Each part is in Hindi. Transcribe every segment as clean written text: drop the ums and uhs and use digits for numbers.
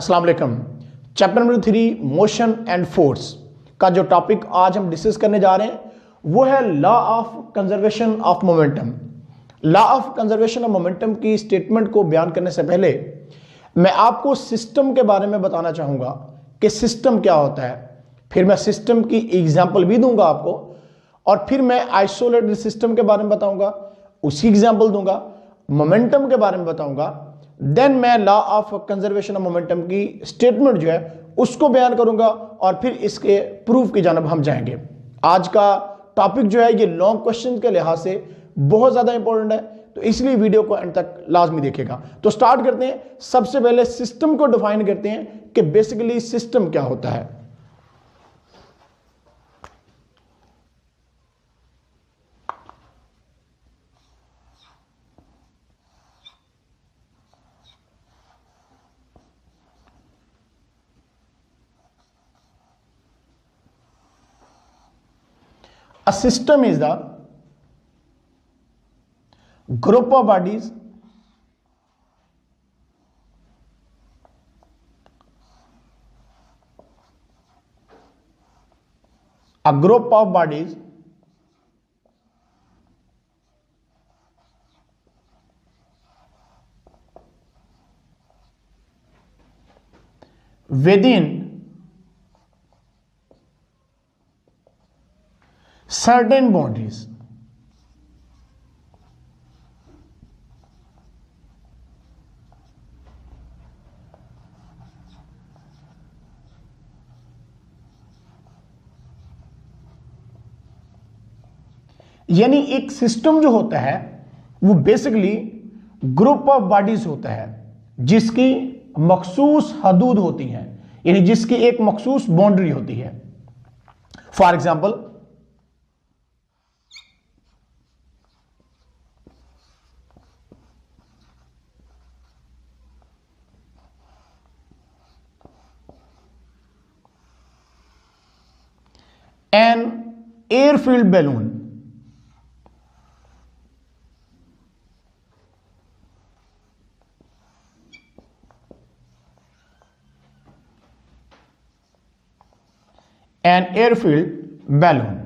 अस्सलाम वालेकुम। Chapter number 3 motion and force का जो टॉपिक आज हम डिस्कस करने जा रहे हैं वो है law of conservation of momentum. Law of conservation of momentum की स्टेटमेंट को बयान करने से पहले मैं आपको सिस्टम के बारे में बताना चाहूंगा कि सिस्टम क्या होता है। फिर मैं सिस्टम की एग्जांपल भी दूंगा आपको, और फिर मैं आइसोलेटेड सिस्टम के बारे में बताऊंगा, उसी एग्जांपल दूंगा, मोमेंटम के बारे में बताऊंगा। देन मैं law of conservation of momentum की स्टेटमेंट जो है उसको बयान करूंगा, और फिर इसके प्रूफ की जानब हम जाएंगे। आज का टॉपिक जो है ये लॉन्ग क्वेश्चन के लिहाज से बहुत ज्यादा इंपॉर्टेंट है, तो इसलिए वीडियो को एंड तक लाजमी देखेगा। तो स्टार्ट करते हैं। सबसे पहले सिस्टम को डिफाइन करते हैं कि बेसिकली सिस्टम क्या होता है। A system is the group of bodies within certain boundaries. यानी एक सिस्टम जो होता है वो बेसिकली ग्रुप ऑफ बॉडीज होता है जिसकी मखसूस हदूद होती हैं, यानी जिसकी एक मखसूस बाउंड्री होती है। For example an air-filled balloon an air-filled balloon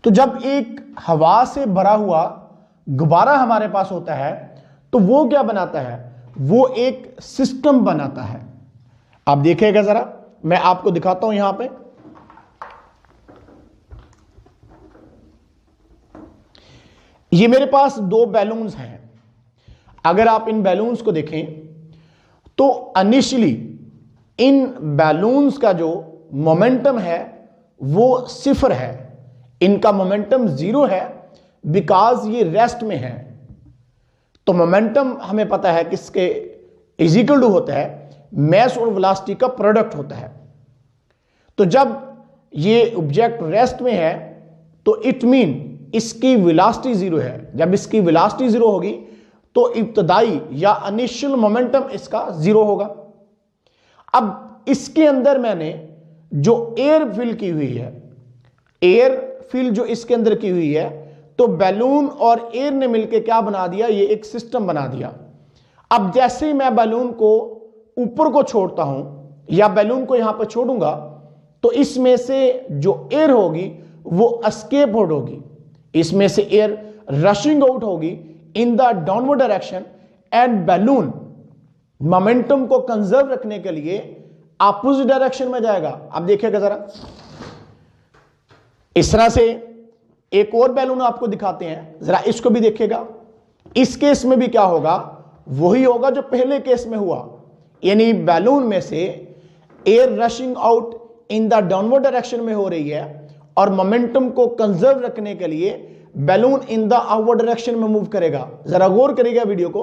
तो जब एक हवा से भरा हुआ गुब्बारा हमारे पास होता है तो वो क्या बनाता है, वो एक सिस्टम बनाता है। आप देखिएगा जरा, मैं आपको दिखाता हूं यहां पे। ये मेरे पास दो बैलून्स हैं। अगर आप इन बैलून्स को देखें तो इनिशियली इन बैलून्स का जो मोमेंटम है वो 0 है, इनका मोमेंटम 0 है बिकॉज ये रेस्ट में है। तो मोमेंटम हमें पता है किसके इज इक्वल टू होता है, मास और वेलोसिटी का प्रोडक्ट होता है। तो जब ये ऑब्जेक्ट रेस्ट में है तो इट मीन इसकी वेलोसिटी 0 है। जब इसकी वेलोसिटी 0 होगी तो इब्तदाई या इनिशियल मोमेंटम इसका 0 होगा। अब इसके अंदर मैंने जो एयर फिल की हुई है, एयर फिल जो इसके अंदर की हुई है, तो बैलून और एयर ने मिलकर क्या बना दिया, ये एक सिस्टम बना दिया। अब जैसे ही मैं बैलून को ऊपर को छोड़ता हूं या बैलून को यहां पर छोड़ूंगा तो इसमें से जो एयर होगी वो एस्केप आउट होगी, इसमें से एयर रशिंग आउट होगी in the downward direction, and balloon momentum को कंजर्व रखने के लिए अपोजिट डायरेक्शन में जाएगा। अब देखिएगा जरा, इस तरह से एक और बैलून आपको दिखाते हैं, जरा इसको भी देखिएगा। इस केस में भी क्या होगा, वही होगा जो पहले केस में हुआ, यानी बैलून में से air rushing out in the downward direction में हो रही है और मोमेंटम को कंजर्व रखने के लिए balloon in the upward direction में मूव करेगा। जरा गौर करिएगा, वीडियो को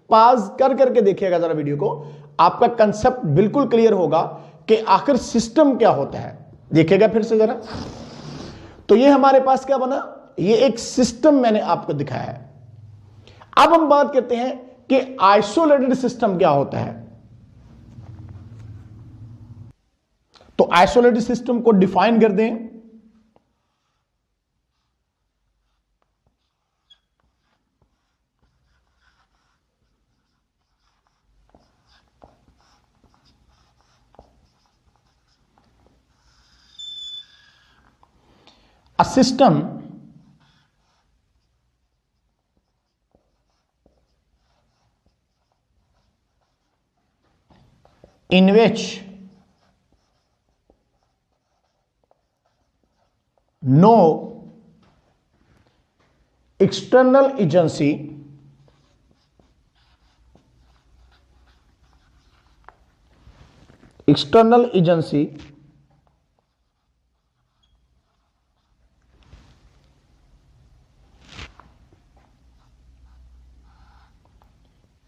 पॉज कर करके देखिएगा जरा वीडियो को, आपका कंसेप्ट बिल्कुल क्लियर होगा कि आखिर सिस्टम क्या होता है। देखिएगा फिर से जरा। तो ये हमारे पास क्या बना, ये एक सिस्टम मैंने आपको दिखाया है। अब हम बात करते हैं कि आइसोलेटेड सिस्टम क्या होता है। तो आइसोलेटेड सिस्टम को डिफाइन कर दें। A system in which no external agency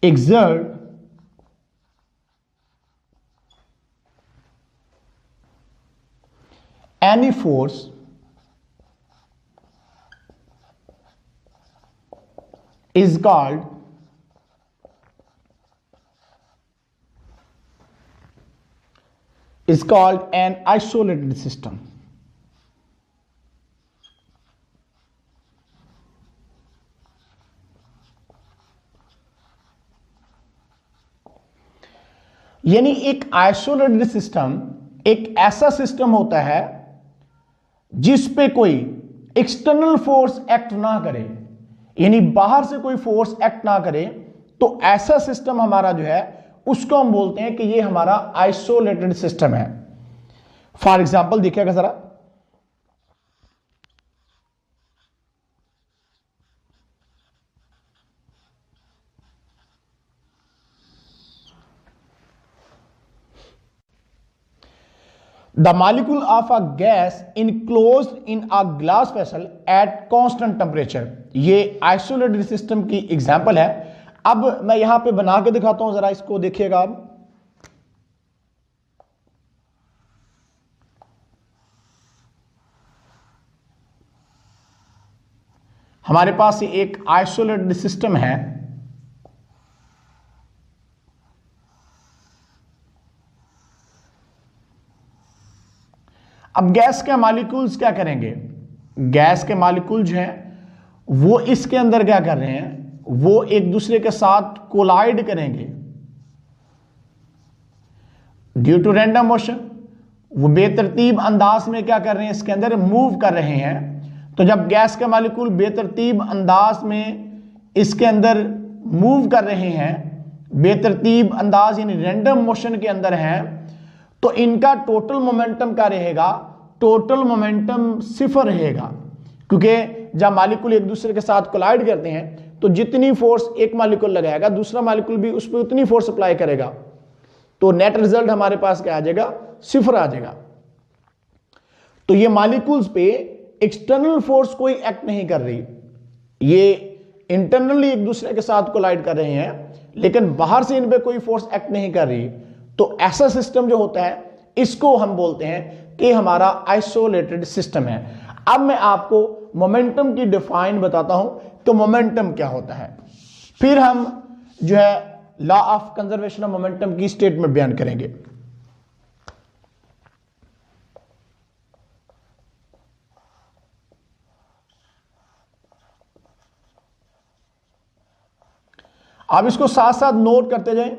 exert any force is called an isolated system. यानी एक आइसोलेटेड सिस्टम एक ऐसा सिस्टम होता है जिस पे कोई एक्सटर्नल फोर्स एक्ट ना करे, यानी बाहर से कोई फोर्स एक्ट ना करे, तो ऐसा सिस्टम हमारा जो है उसको हम बोलते हैं कि ये हमारा आइसोलेटेड सिस्टम है। फॉर एग्जांपल देखिएगा जरा, the molecule of a gas enclosed in a glass vessel at constant temperature, ये आइसोलेटेड सिस्टम की एग्जांपल है। अब मैं यहां पे बना के दिखाता हूं, जरा इसको देखिएगा आप। हमारे पास एक आइसोलेटेड सिस्टम है। अब गैस के मॉलिक्यूल्स क्या करेंगे, गैस के मॉलिक्यूल जो हैं वो इसके अंदर क्या कर रहे हैं, वो एक दूसरे के साथ कोलाइड करेंगे ड्यू टू रैंडम मोशन। वो बेतरतीब अंदाज में क्या कर रहे हैं, इसके अंदर मूव कर रहे हैं। तो जब गैस के मॉलिक्यूल बेतरतीब अंदाज में इसके अंदर मूव कर रहे हैं, बेतरतीब अंदाज यानी रैंडम मोशन के अंदर हैं, तो इनका टोटल मोमेंटम क्या रहेगा, टोटल मोमेंटम सिफर रहेगा। क्योंकि जब मॉलिक्यूल एक दूसरे के साथ कोलाइड करते हैं तो जितनी फोर्स एक मॉलिक्यूल लगाएगा दूसरा मॉलिक्यूल भी उस पर उतनी फोर्स अप्लाई करेगा, तो नेट रिजल्ट हमारे पास क्या आ जाएगा, सिफर आ जाएगा। तो ये मॉलिक्यूल्स पे एक्सटर्नल फोर्स कोई एक्ट नहीं कर रही, ये इंटरनली एक दूसरे के साथ कोलाइड कर रहे हैं, लेकिन बाहर से इन पे कोई फोर्स एक्ट नहीं कर रही। तो ऐसा सिस्टम जो होता है इसको हम बोलते हैं कि हमारा आइसोलेटेड सिस्टम है। अब मैं आपको मोमेंटम की डिफाइन बताता हूं कि मोमेंटम क्या होता है, फिर हम जो है law of conservation of momentum की स्टेटमेंट बयान करेंगे। आप इसको साथ साथ नोट करते जाएं।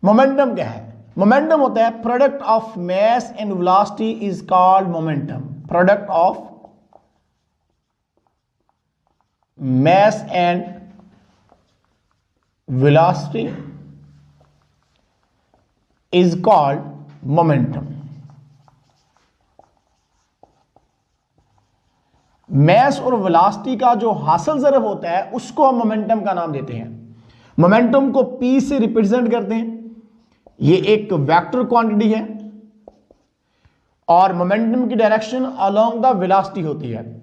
मोमेंटम क्या है, मोमेंटम होता है product of mass and velocity is called momentum. Product of mass and velocity is called momentum. mass और वेलोसिटी का जो हासिल ज़रब होता है उसको हम मोमेंटम का नाम देते हैं। मोमेंटम को P से रिप्रेजेंट करते हैं, ये एक वेक्टर क्वांटिटी है और मोमेंटम की डायरेक्शन अलोंग द वेलोसिटी होती है।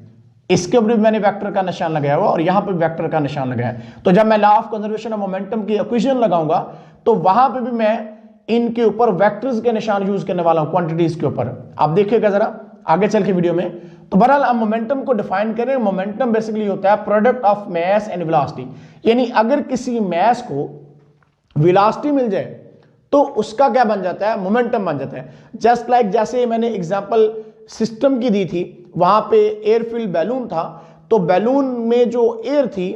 इसके ऊपर भी मैंने वेक्टर का निशान लगाया हुआ और यहां पर वेक्टर का निशान लगाया है। तो जब मैं law of conservation of momentum की इक्वेशन लगाऊंगा तो वहां पे भी मैं इनके ऊपर वेक्टर्स के निशान यूज करने वाला हूं, क्वांटिटीज के ऊपर। आप देखिएगा जरा आगे चल के वीडियो में। तो बहरहाल हम मोमेंटम को डिफाइन करें। मोमेंटम बेसिकली होता है product of mass and velocity, यानी अगर किसी मास को वेलोसिटी मिल जाए तो उसका क्या बन जाता है, मोमेंटम बन जाता है। जस्ट लाइक जैसे मैंने एग्जांपल सिस्टम की दी थी, वहां पे एयर फिल्ड बैलून था, तो बैलून में जो एयर थी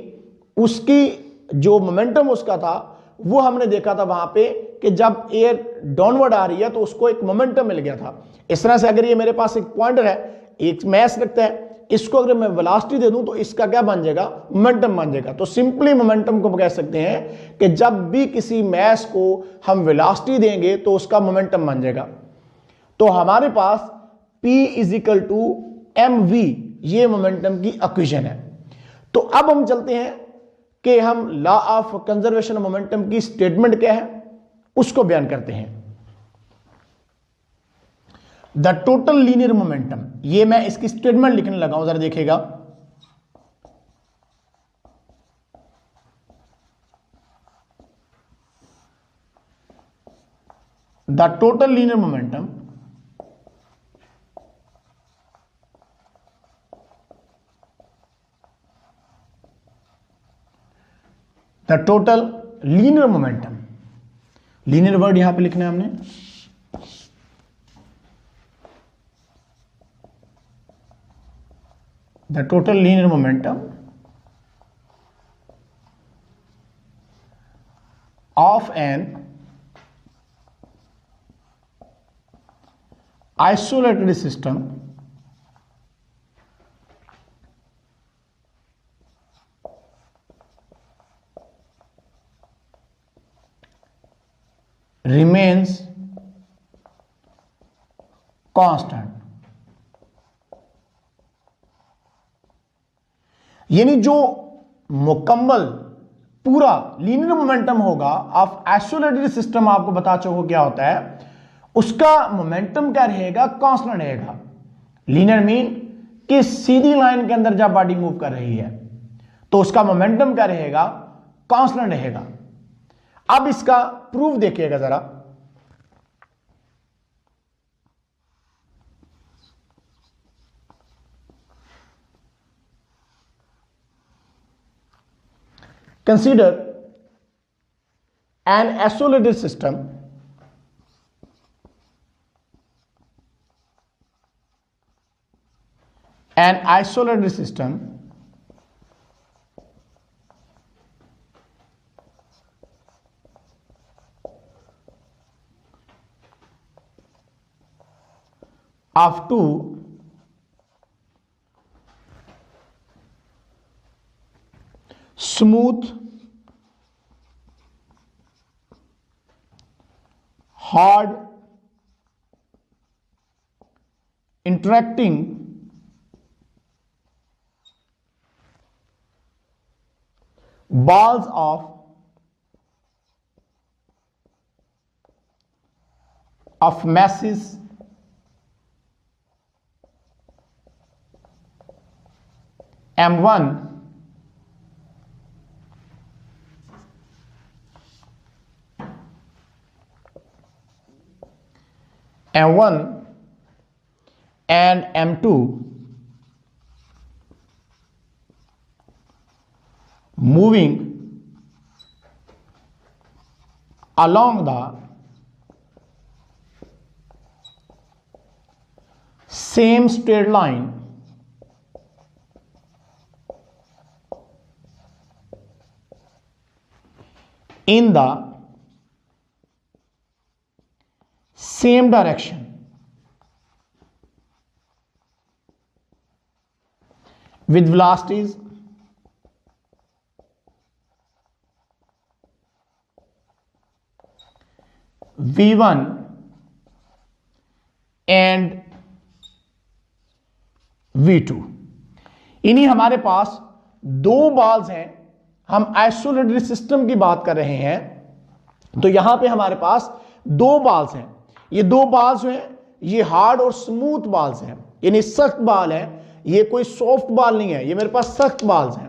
उसकी जो मोमेंटम उसका था वो हमने देखा था वहां पे कि जब एयर डाउनवर्ड आ रही है तो उसको एक मोमेंटम मिल गया था। इस तरह से अगर ये मेरे पास एक पॉइंटर है, एक मैस रखता है, इसको अगर मैं वेलोसिटी दे दूं तो इसका क्या बन जाएगा, मोमेंटम बन जाएगा। तो सिंपली मोमेंटम को कह सकते हैं कि जब भी किसी मैस को हम वेलोसिटी देंगे तो उसका मोमेंटम बन जाएगा। तो हमारे पास P = mv ये मोमेंटम की इक्वेशन है। तो अब हम चलते हैं कि हम लॉ ऑफ कंजर्वेशन मोमेंटम की स्टेटमेंट क्या है उसको बयान करते हैं। द टोटल लीनियर मोमेंटम, ये मैं इसकी स्टेटमेंट लिखने लगा हूं, जरा देखिएगा। The total linear momentum linear momentum, linear word यहां पे लिखना है हमने। The total linear momentum of an isolated system remains constant। यानी जो मुकम्मल पूरा लीनियर मोमेंटम होगा ऑफ आइसोलेटेड सिस्टम, आपको बता चुका क्या होता है, उसका मोमेंटम क्या रहेगा, कांस्टेंट रहेगा। लीनियर मीन कि सीधी लाइन के अंदर जब बॉडी मूव कर रही है तो उसका मोमेंटम क्या रहेगा, कांस्टेंट रहेगा। अब इसका प्रूफ देखिएगा जरा। Consider an isolated system of two smooth hard interacting balls of masses m1 and m2 moving along the same straight line in the same direction with velocities v1 and v2। इन्हीं हमारे पास दो बॉल्स हैं, हम आइसोलेटेड सिस्टम की बात कर रहे हैं, तो यहां पे हमारे पास दो बॉल्स हैं। ये दो बॉल्स हैं, ये हार्ड और स्मूथ बॉल्स हैं, यानी सख्त बॉल है, ये कोई सॉफ्ट बॉल नहीं है, ये मेरे पास सख्त बॉल्स हैं।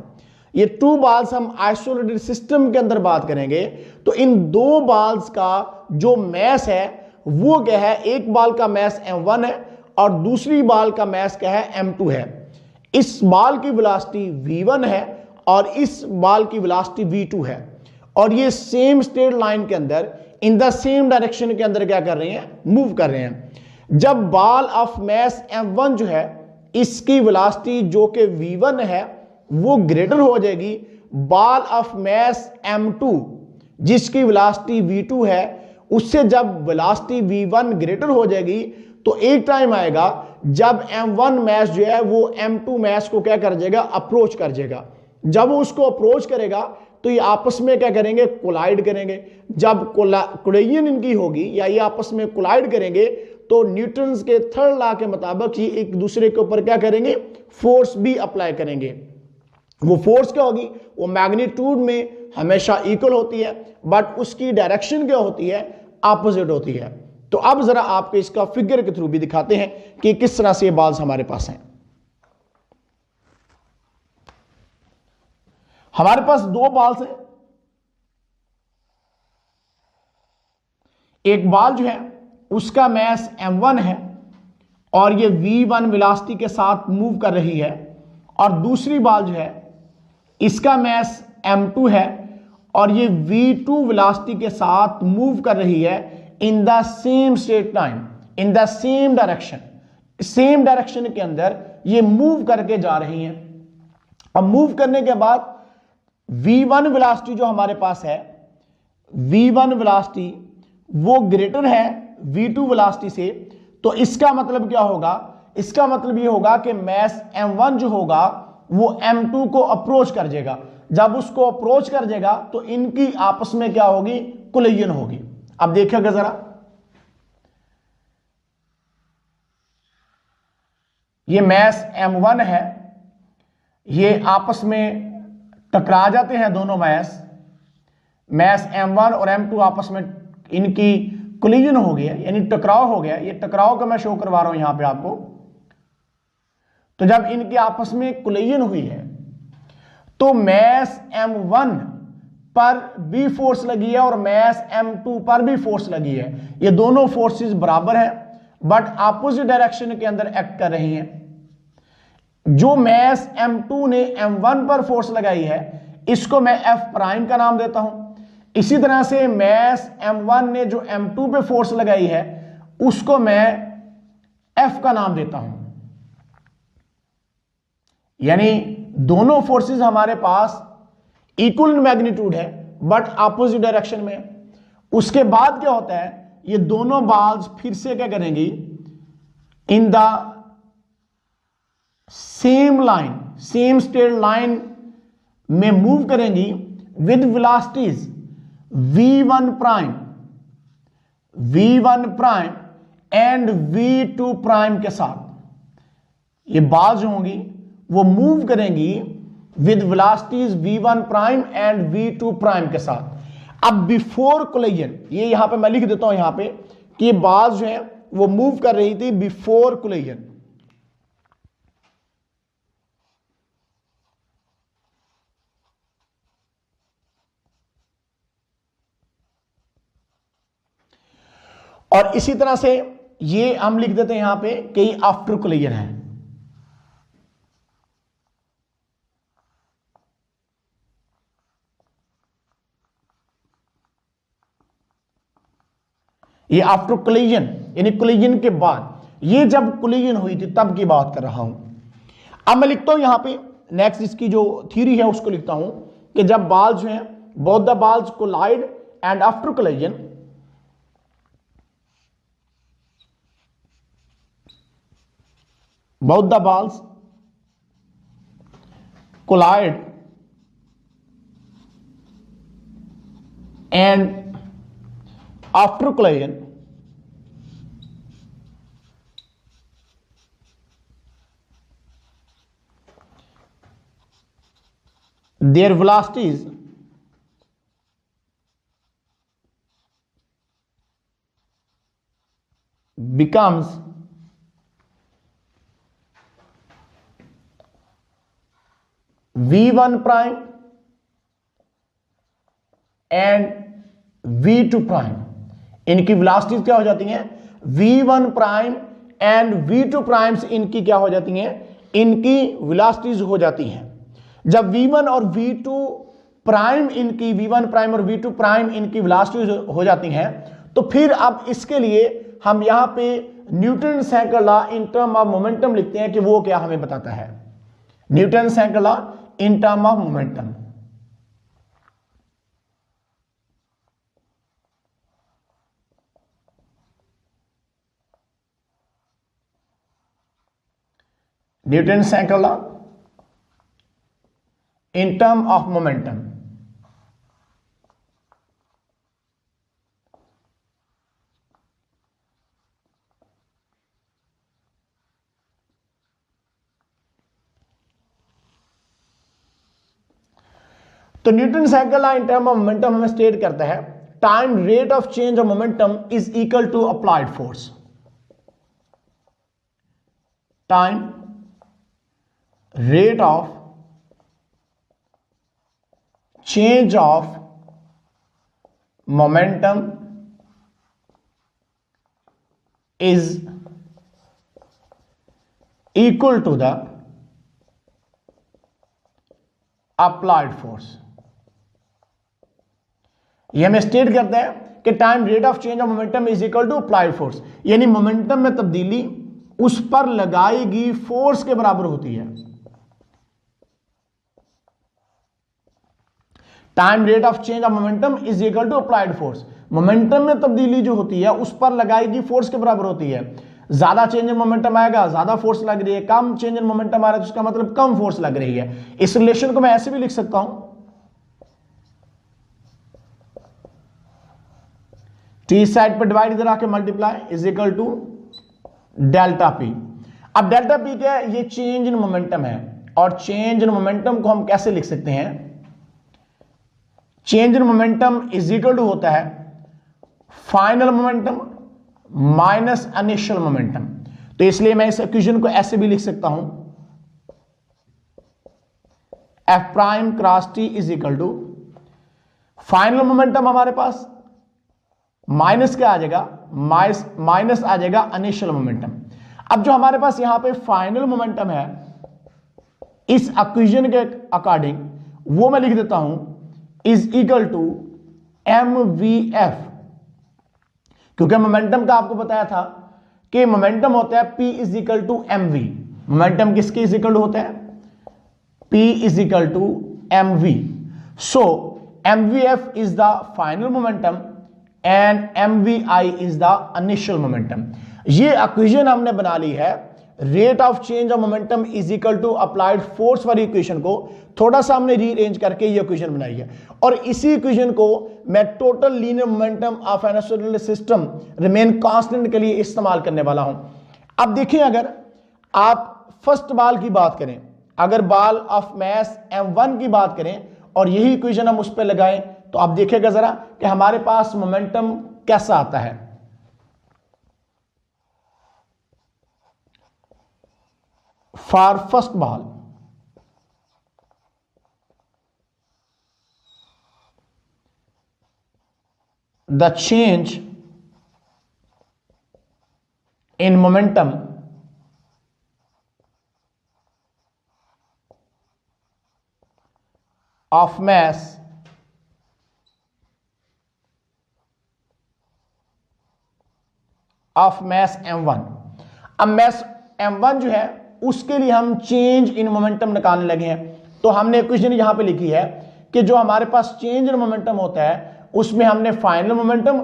ये टू बॉल्स हम आइसोलेटेड सिस्टम के अंदर बात करेंगे, तो इन दो बॉल्स का जो मैस है वो क्या है, एक बॉल का मैस m1 है और दूसरी बॉल का मैस क्या है, m2 है। इस बॉल की वेलोसिटी v1 है और इस बॉल की वेलोसिटी v2 है, और ये सेम स्ट्रेट लाइन के अंदर इन द सेम डायरेक्शन के अंदर क्या कर रहे हैं, मूव कर रहे हैं। जब बॉल ऑफ मास m1 जो है इसकी वेलोसिटी जो कि v1 है वो ग्रेटर हो जाएगी बॉल ऑफ मास m2 जिसकी वेलोसिटी v2 है, उससे जब वेलोसिटी v1 ग्रेटर हो जाएगी तो एक टाइम आएगा जब m1 मास जो है वो m2 मास को क्या कर जाएगा, अप्रोच कर जाएगा। जब वो उसको अप्रोच करेगा तो ये आपस में क्या करेंगे, कोलाइड करेंगे। जब कोलिजन इनकी होगी या ये आपस में कोलाइड करेंगे तो न्यूटन्स के थर्ड लॉ के मुताबिक ये एक दूसरे के ऊपर क्या करेंगे, फोर्स भी अप्लाई करेंगे। वो फोर्स क्या होगी, वो मैग्नीट्यूड में हमेशा इक्वल होती है बट उसकी डायरेक्शन क्या होती है, अपोजिट होती है। तो अब जरा आपको इसका फिगर के थ्रू भी दिखाते हैं कि किस तरह से ये बॉल्स हमारे पास हैं। हमारे पास दो बॉल्स हैं, एक बॉल जो है उसका मास m1 है और ये v1 वेलोसिटी के साथ मूव कर रही है, और दूसरी बॉल जो है इसका मास m2 है और ये v2 वेलोसिटी के साथ मूव कर रही है in the same straight line, in the same direction, same direction के अंदर ये मूव करके जा रही हैं। अब मूव करने के बाद v1 वेलोसिटी जो हमारे पास है, v1 वेलोसिटी वो ग्रेटर है v2 वेलोसिटी से, तो इसका मतलब क्या होगा, इसका मतलब ये होगा कि मास m1 जो होगा वो m2 को अप्रोच कर जाएगा। जब उसको अप्रोच कर जाएगा तो इनकी आपस में क्या होगी, कोलिजन होगी। अब देखिएगा जरा, ये मास m1 है, ये आपस में टकरा जाते हैं दोनों मास m1 और m2 आपस में इनकी कोलिजन हो गया, यानी टकराव हो गया। ये टकराव का मैं शो करवा रहा हूं यहां पे आपको। तो जब इनके आपस में कोलिजन हुई है तो मास m1 पर भी फोर्स लगी है और मास m2 पर भी फोर्स लगी है। ये दोनों फोर्सेस बराबर हैं बट अपोजिट डायरेक्शन के अंदर एक्ट कर रही हैं। जो मास m2 ने m1 पर फोर्स लगाई है इसको मैं f प्राइम का नाम देता हूं। इसी तरह से मास m1 ने जो m2 पे फोर्स लगाई है उसको मैं f का नाम देता हूं। यानी दोनों फोर्सेस हमारे पास इक्वल मैग्नीट्यूड है बट अपोजिट डायरेक्शन में। उसके बाद क्या होता है, ये दोनों बॉल्स फिर से क्या करेंगी, in the same line, same straight line में मूव करेंगी with velocities v1 prime and v2 prime के साथ। ये बॉल्स जो होंगी वो मूव करेंगी with velocities v1 prime and v2 prime के साथ। अब बिफोर कोलिजन, ये यहां पे मैं लिख देता हूं यहां पे कि ये बॉल्स जो है वो मूव कर रही थी बिफोर कोलिजन। और इसी तरह से ये हम लिख देते हैं यहां पे कि आफ्टर कोलिजन है। ये आफ्टर कोलिजन यानी कोलिजन के बाद, ये जब कोलिजन हुई थी तब की बात कर रहा हूं। अब मैं लिखता हूं यहां पे नेक्स्ट इसकी जो थ्योरी है उसको लिखता हूं कि जब बॉल्स जो हैं both the balls collide and after collision, both the balls collide and after collision their velocities becomes v1 prime and v2 prime. इनकी वेलोसिटीज क्या हो जाती हैं, v1 prime and v2 prime से इनकी क्या हो जाती हैं, इनकी वेलोसिटीज हो जाती हैं। जब v1 और v2 प्राइम इनकी v1 प्राइम और v2 प्राइम इनकी वेलोसिटी हो जाती हैं, तो फिर अब इसके लिए हम यहां पे Newton second law in term of momentum लिखते हैं कि वो क्या हमें बताता है। Newton second law in term of momentum. Newton second law in term of momentum। तो Newton cycle law in term of momentum हमें स्टेट करता है time rate of change of momentum is equal to applied force. Time rate of change of momentum is equal to the applied force। ये हमें स्टेट करता है कि time rate of change of momentum is equal to applied force, यानी मोमेंटम में तब्दीली उस पर लगाई गई फोर्स के बराबर होती है। Time rate of change of momentum is equal to applied force. Momentum में तब्दीली जो होती है उस पर लगाई गई फोर्स के बराबर होती है। ज्यादा चेंज इन मोमेंटम आएगा, ज्यादा फोर्स लग रही है, कम चेंज इन मोमेंटम आ रहा है तो उसका मतलब कम फोर्स लग रही है। इस रिलेशन को मैं ऐसे भी लिख सकता हूं, टी साइड पर डिवाइड इधर आके multiply is equal to delta P. अब डेल्टा पी क्या है? ये चेंज इन मोमेंटम है, और चेंज इन मोमेंटम को हम कैसे लिख सकते हैं? Change in momentum is equal to होता है final momentum minus initial momentum. तो इसलिए मैं इस इक्वेशन को ऐसे भी लिख सकता हूं, F prime cross T is equal to final momentum हमारे पास माइनस क्या आ जाएगा? माइनस आ जाएगा इनिशियल मोमेंटम। अब जो हमारे पास यहां पे फाइनल मोमेंटम है इस इक्वेशन के अकॉर्डिंग वो मैं लिख देता हूं is equal to M V F, क्योंकि मोमेंटम का आपको बताया था कि मोमेंटम होता है P is equal to M V. Momentum किसके इज इक्वल टू होता है? P is equal to M V. So M V F is the final momentum and M V I is the initial momentum. ये इक्वेशन हमने बना ली है rate of change of momentum is equal to applied force वाली इक्वेशन को थोड़ा सा हमने रीअरेंज करके ये इक्वेशन बनाई है, और इसी इक्वेशन को मैं total linear momentum of an accelerated system remain constant के लिए इस्तेमाल करने वाला हूं। अब देखिए, अगर आप फर्स्ट बॉल की बात करें, अगर बॉल ऑफ मास m1 की बात करें और यही इक्वेशन हम उस पर लगाएं, तो आप देखिएगा जरा कि हमारे पास मोमेंटम कैसा आता है। For first ball, the change in momentum of mass m1। अब mass m1 जो है उसके लिए हम चेंज इन मोमेंटम निकालने लगे हैं। तो हमने इक्वेशन यहां पे लिखी है कि जो हमारे पास चेंज इन मोमेंटम होता है उसमें हमने final momentum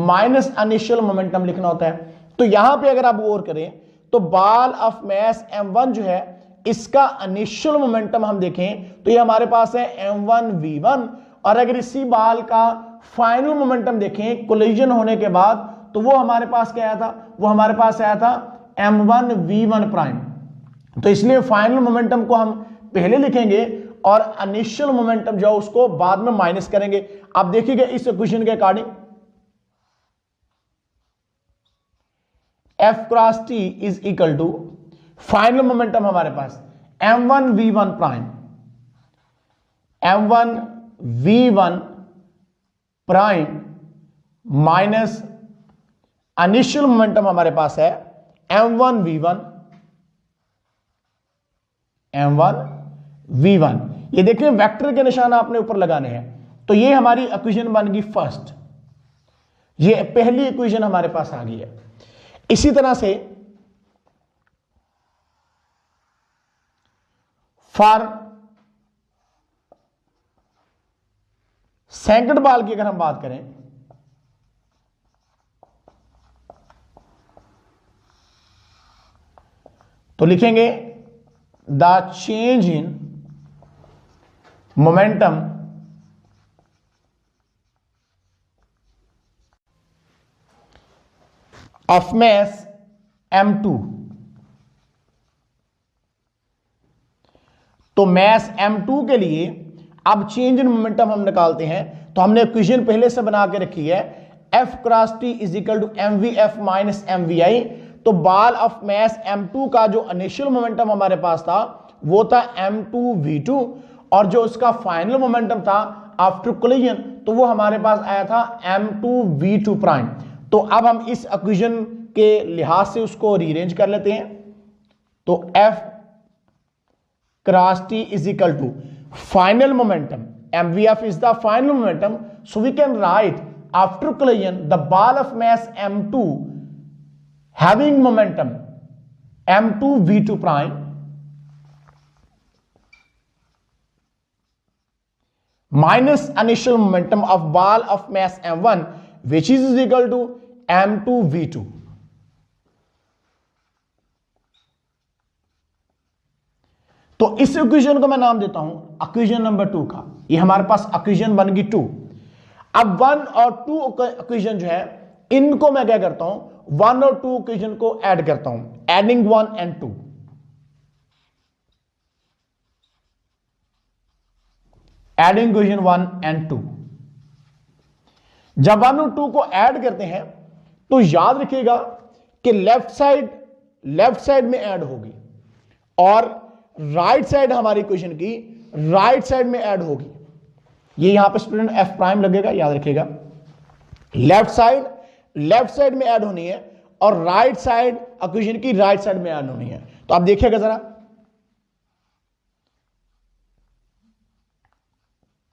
minus initial momentum लिखना होता है। तो यहां पे अगर आप गौर करें तो बॉल ऑफ मास m1 जो है इसका इनिशियल मोमेंटम हम देखें तो ये हमारे पास है m1 v1, और अगर इसी बॉल का फाइनल मोमेंटम देखें कोलिजन होने के बाद तो वो हमारे पास क्या आया था? वो हमारे पास आया था m1 v1 प्राइम। तो इसलिए फाइनल मोमेंटम को हम पहले लिखेंगे और इनिशियल मोमेंटम जो उसको बाद में माइनस करेंगे। आप देखिएगा इस इक्वेशन के according F cross T is equal to final momentum हमारे पास m1 v1 prime, m1 v1 prime minus initial momentum हमारे पास है m1 v1 ये देखिए वेक्टर के निशान आपने ऊपर लगाने हैं। तो ये हमारी इक्वेशन बन गई फर्स्ट, ये पहली इक्वेशन हमारे पास आ गई है। इसी तरह से फॉर सेकंड बॉल की अगर हम बात करें तो लिखेंगे the change in momentum of mass m2। तो मास m2 के लिए अब चेंज इन मोमेंटम हम निकालते हैं। तो हमने इक्वेशन पहले से बना के रखी है, F cross T is equal to mvf minus mvi। तो बॉल ऑफ मास m2 का जो इनिशियल मोमेंटम हमारे पास था वो था m2v2, और जो उसका फाइनल मोमेंटम था आफ्टर कोलिजन तो वो हमारे पास आया था m2v2 प्राइम। तो अब हम इस इक्वेशन के लिहाज से उसको रीअरेंज कर लेते हैं। तो F cross T is equal to final momentum, mvf is the final momentum, so we can write after collision the ball of mass m2 having momentum m2v2 prime minus initial momentum of ball of mass m1 which is equal to m2v2। तो इस इक्वेशन को मैं नाम देता हूं इक्वेशन नंबर 2 का। ये हमारे पास इक्वेशन बन गई 2। अब 1 और 2 इक्वेशन जो है इनको मैं क्या करता हूं, 1 और 2 इक्वेशन को ऐड करता हूं, adding 1 and 2। Adding equation 1 and 2। जब 1 और 2 को ऐड करते हैं तो याद रखिएगा कि लेफ्ट साइड में ऐड होगी और राइट साइड हमारी इक्वेशन की राइट साइड में ऐड होगी। ये यहां पे स्टूडेंट एफ प्राइम लगेगा, याद रखिएगा। लेफ्ट साइड में ऐड होनी है और राइट साइड इक्वेशन की राइट साइड में ऐड होनी है। तो आप देखिएगा जरा,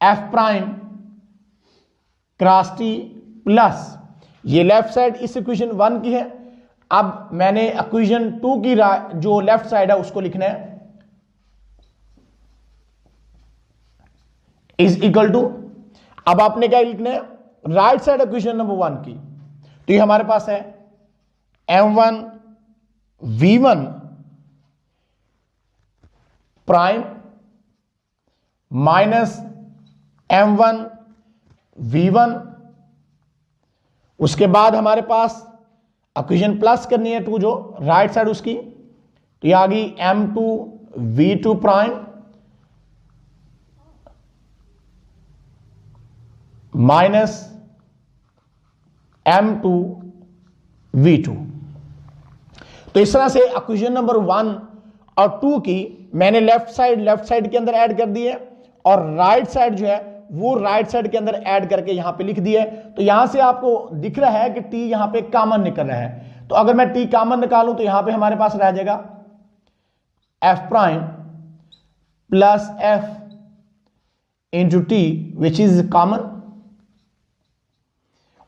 F prime cross T plus ये लेफ्ट साइड इस इक्वेशन 1 की है। अब मैंने इक्वेशन 2 की जो लेफ्ट साइड है उसको लिखना है, इज इक्वल टू, अब आपने क्या लिखना है, राइट साइड इक्वेशन नंबर 1 की। तो ये हमारे पास है m1 v1 prime minus m1 v1। उसके बाद हमारे पास इक्वेशन प्लस करनी है 2 जो राइट साइड उसकी, तो ये आ गई m2 v2 prime minus m2 v2। तो इस तरह से इक्वेशन नंबर 1 और 2 की मैंने लेफ्ट साइड के अंदर ऐड कर दी है और राइट साइड जो है वो राइट साइड के अंदर ऐड करके यहां पे लिख दिया है। तो यहां से आपको दिख रहा है कि t यहां पे कॉमन निकल रहा है। तो अगर मैं t कॉमन निकालूं तो यहां पे हमारे पास रह जाएगा f prime plus f into T which is common,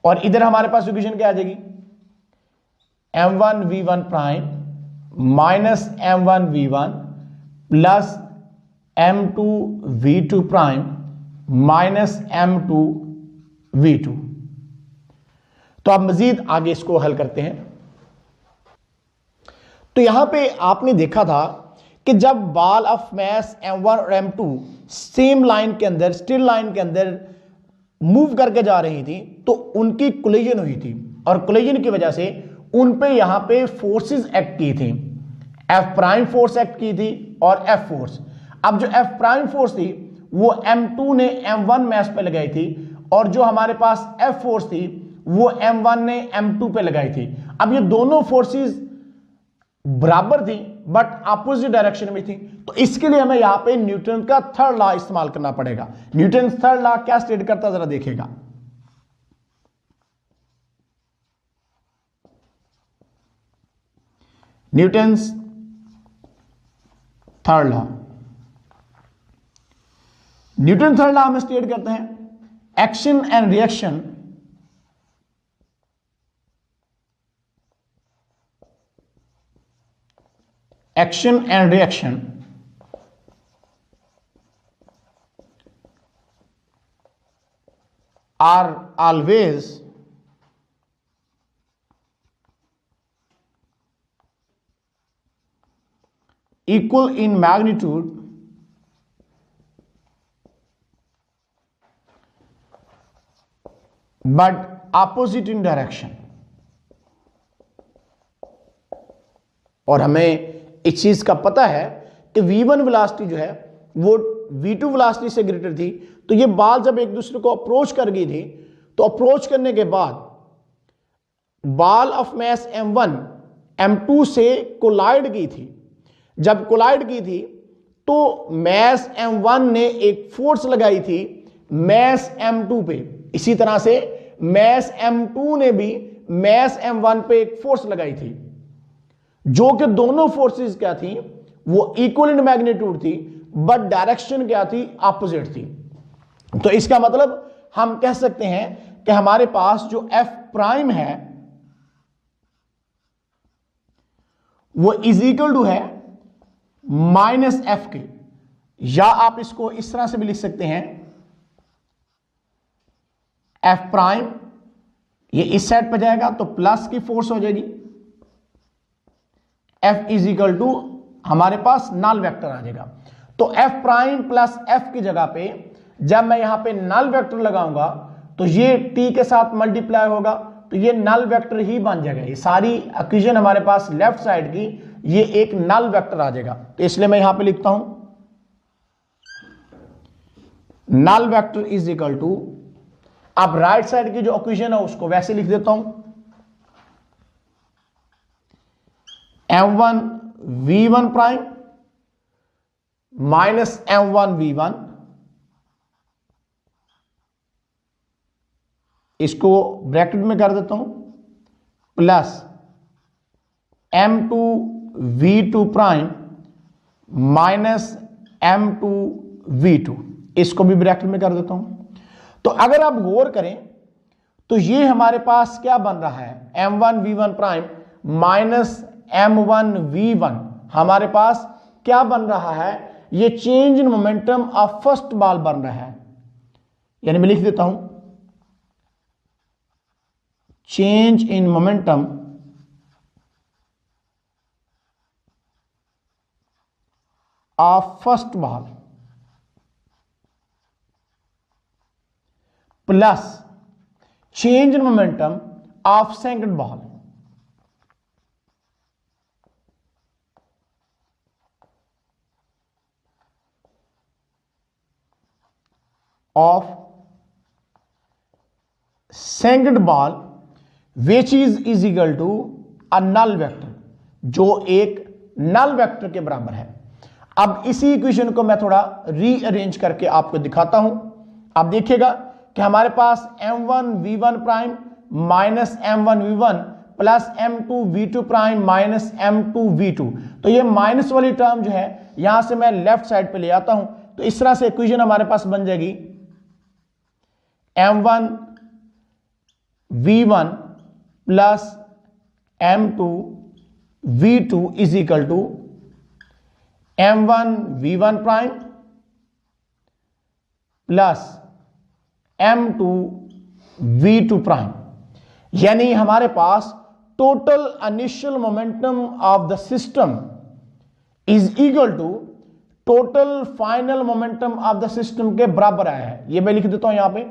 और इधर हमारे पास इक्वेशन क्या आ जाएगी, m1 v1 prime minus m1 v1 plus m2 v2 prime minus m2 v2। तो अब मजीद आगे इसको हल करते हैं। तो यहां पे आपने देखा था कि जब बॉल ऑफ मास m1 और m2 सेम लाइन के अंदर, स्टिल लाइन के अंदर मूव करके जा रही थी तो उनकी कोलिजन हुई थी, और कोलिजन की वजह से उन पे यहां पे फोर्सेस एक्ट की थी। एफ प्राइम फोर्स एक्ट की थी और एफ फोर्स। अब जो एफ प्राइम फोर्स थी वो m2 ने m1 मास पे लगाई थी, और जो हमारे पास एफ फोर्स थी वो m1 ने m2 पे लगाई थी। अब ये दोनों फोर्सेस बराबर थी बट अपोजिट डायरेक्शन में थी। तो इसके लिए हमें यहां पे न्यूटन का थर्ड लॉ इस्तेमाल करना पड़ेगा। न्यूटन थर्ड लॉ क्या स्टेट करता है, जरा देखिएगा। Newton's third law Newton third law हम स्टेट करते हैं, action and reaction are always equal in magnitude but opposite in direction। और हमें इस चीज का पता है कि v1 वेलोसिटी जो है वो v2 वेलोसिटी से ग्रेटर थी, तो ये बॉल जब एक दूसरे को अप्रोच कर गई थी, तो अप्रोच करने के बाद ball of mass m1 m2 से कोलाइड की थी। जब कोलाइड की थी तो मैस m1 ने एक फोर्स लगाई थी मैस m2 पे, इसी तरह से मैस m2 ने भी मैस m1 पे एक फोर्स लगाई थी, जो कि दोनों फोर्सेस क्या थी, वो इक्वल इन मैग्नीट्यूड थी, बट डायरेक्शन क्या थी, अपोजिट थी। तो इसका मतलब हम कह सकते हैं कि हमारे पास जो f प्राइम है वो इज इक्वल टू है माइनस एफ के, या आप इसको इस तरह से भी लिख सकते हैं, एफ प्राइम ये इस साइड पर जाएगा तो प्लस की फोर्स हो जाएगी, एफ इज इक्वल टू हमारे पास नल वेक्टर आ जाएगा। तो एफ प्राइम प्लस एफ की जगह पे जब मैं यहां पे नल वेक्टर लगाऊंगा तो ये टी के साथ मल्टीप्लाई होगा, तो ये नल वेक्टर ही बन जाएगा। ये सारी इक्वेशन हमारे पास लेफ्ट साइड की ये एक नल वेक्टर आ जाएगा, तो इसलिए मैं यहां पे लिखता हूं null vector is equal to, अब राइट साइड की जो इक्वेशन है उसको वैसे लिख देता हूं, m1 v1 prime minus m1 v1, इसको ब्रैकेट में कर देता हूं, plus m2 v2 prime minus m2 v2, इसको भी ब्रैकेट में कर देता हूं। तो अगर आप गौर करें तो ये हमारे पास क्या बन रहा है, m1 v1 prime minus m1 v1 हमारे पास क्या बन रहा है, ये change in momentum of first ball बन रहा है। यानी मैं लिख देता हूं change in momentum of first ball plus change in momentum of second ball. of second ball which is equal to a null vector, जो एक नल वेक्टर के बराबर है। अब इसी इक्वेशन को मैं थोड़ा रीअरेंज करके आपको दिखाता हूं। आप देखिएगा कि हमारे पास m1 v1 prime minus m1 v1 plus m2 v2 prime minus m2 v2, तो ये माइनस वाली टर्म जो है यहां से मैं लेफ्ट साइड पे ले आता हूं, तो इस तरह से इक्वेशन हमारे पास बन जाएगी m1 v1 plus m2 v2 is equal to m1 v1 prime plus m2 v2 prime. यानी हमारे पास total initial momentum of the system is equal to total final momentum of the system के बराबर आया है। ये मैं लिख देता हूं यहां पे,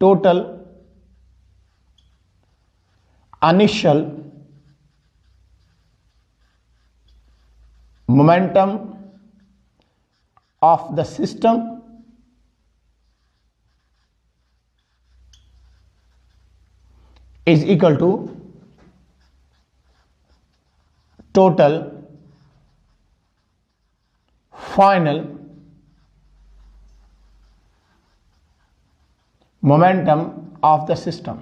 total initial momentum of the system is equal to total final momentum of the system।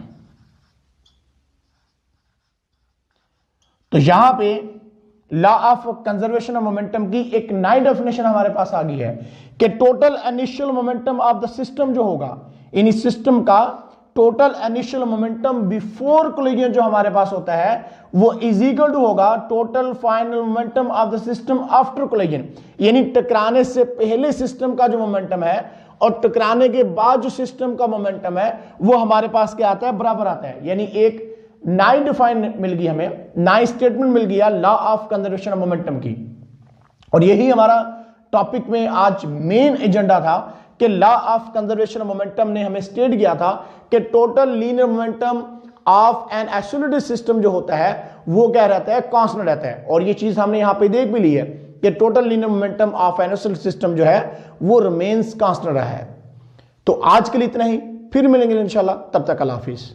तो यहां पे law of conservation of momentum की एक नई डेफिनेशन हमारे पास आ गई है कि total initial momentum of the system जो होगा, इन सिस्टम का total initial momentum before collision जो हमारे पास होता है वो इज इक्वल टू होगा total final momentum of the system after collision. यानी टकराने से पहले सिस्टम का जो मोमेंटम है और टकराने के बाद जो सिस्टम का मोमेंटम है वो हमारे पास क्या आता है, बराबर आता है। यानी एक नई डिफाइन मिल गई, हमें नई स्टेटमेंट मिल गया law of conservation of momentum की। और यही हमारा टॉपिक में आज मेन एजेंडा था कि law of conservation of momentum ने हमें स्टेट किया था कि total linear momentum of an isolated system जो होता है वो क्या रहता है, कांस्टेंट रहता है। और ये चीज हमने यहां पे देख भी ली है कि total linear momentum of an isolated system जो है वो रिमेन्स कांस्टेंट रहा है। तो आज के लिए इतना ही, फिर मिलेंगे इंशाल्लाह, तब तक अल्लाह हाफिज।